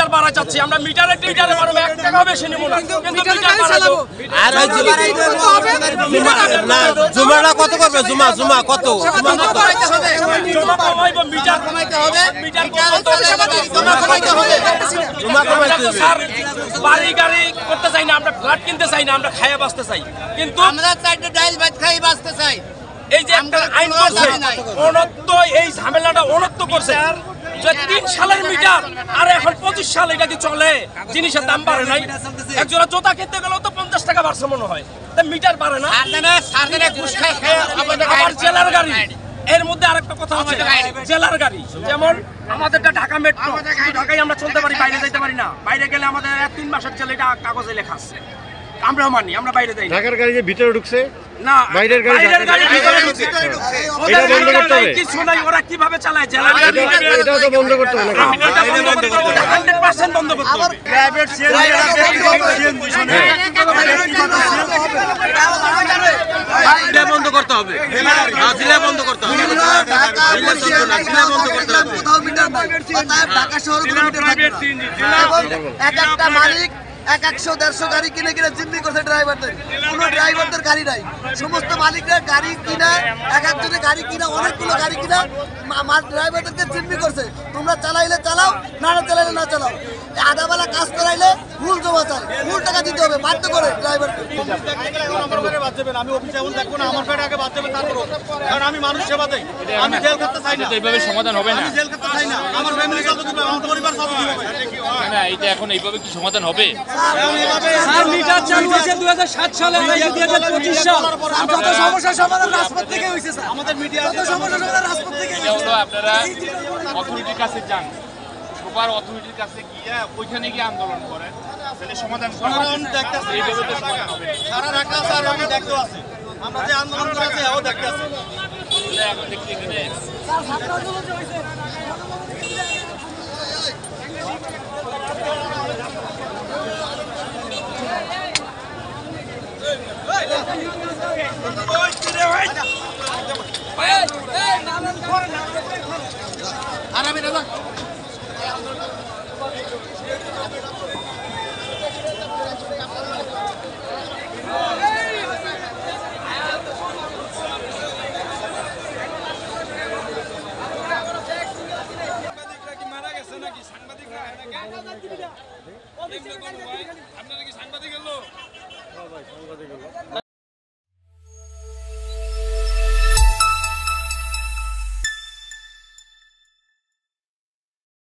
metre বাড়া চাচ্ছি আমরা মিটারে বাড়াবো 1 টাকা বেশি নেব না কিন্তু মিটার বাড়াবো আর না জুমাটা কত করবে জুমা কত জমা কমাইবো মিটার কমাইতে হবে মিটার কমাইতে হবে জমা কমাইতে হবে স্যার বাড়ি গাড়ি করতে চাই না আমরা ফ্ল্যাট কিনতে চাই না আমরা খাইয়া বাঁচতে চাই কিন্তু আমরা চাইতে ডাইল ভাত খাই বাঁচতে চাই এই যে একটা আইন করছে অনত্য এই ঝামেলাটা অনত্য করছে 3 সালের মিটার আর এখন 25 সাল এটা কি চলে জিনিসের দাম বাড়ে নাই একজোড়া জুতা কিনতে গেলেও তো 50 টাকা বাড়ছে মনে হয় তা মিটার বাড়ে না সারদানা ঘুষ খাই আবার জেলার গাড়ি এর মধ্যে আরেকটা কথা আছে জেলার গাড়ি যেমন আমাদেরটা ঢাকা মেট্রো ঢাকায় আমরা চলতে পারি বাইরে যাইতে পারি না বাইরে গেলে আমাদের 3 মাসের চলে এটা কাগজে লেখা আছে আমরাও মানি আমরা বাইরে যাই ঢাকার গাড়ি যে ভিতরে ঢুকছে না বাইরের গাড়ি ভিতরে ঢুকছে এটা বন্ধ করতে হবে কিছু নাই ওরা কিভাবে চালায় জেলার গাড়ি এটা তো বন্ধ করতে হবে 100% বন্ধ করতে হবে প্রাইভেট এটা বন্ধ করতে হবে জিলা বন্ধ করতে হবে জিলা বন্ধ করতে হবে কোথাও মিটার নাই ঢাকা শহরে কোনো মিটার থাকে না একটা মালিক 100-150 গাড়ি কিনে জিম্মি করছে ড্রাইভারদের কোনো ড্রাইভারদের গাড়ি নাই সমস্ত মালিকরা গাড়ি কিনা একজনের গাড়ি কিনা অনেকগুলো গাড়ি কিনা ড্রাইভারদেরকে জিম্মি করছে তোমরা চালাইলে চালাও না চালাইলে না চালাও আধাবেলা কাজ করাইলে ফুল জমা চাই ফুল টাকা দিতে হবে বাধ্য করে ড্রাইভারকে আমি অফিসে এখন দেখবো না আমার পেটে আগে বাদ দেবে তারপর কারণ আমি মানুষ সেবা দেই আমি জেল করতে চাই না এইভাবে সমাধান হবে না আমি জেল করতে চাই না আমার ফ্যামিলি সব দিবে আমার পরিবার সব দিবে না এটা এখন এইভাবে কি সমাধান হবে স্যার মিটার চালু হয়েছে 2007 সালে 2025 সাল যত সমস্যার সমাধান রাজপথ থেকে হইছে স্যার আমাদের মিডিয়া যত সমস্যার সমাধান রাজপথ থেকে এটা হলো আপনারা অথরিটির কাছে যান সুপার অথরিটির কাছে গিয়ে ওইখানে গিয়ে আন্দোলন করেন তাহলে সমাধান দেখতেছি এইভাবে তো সমাধান হবে সারা ঢাকা স্যার আমি দেখতে আছি আমরা যে আন্দোলন করেছি এও দেখতে আছি তাহলে এখন দেখতে এখানে স্যার ছাত্র আন্দোলন যে হইছে আরামে দাদা আপনারা কি সাংবাদিক হলো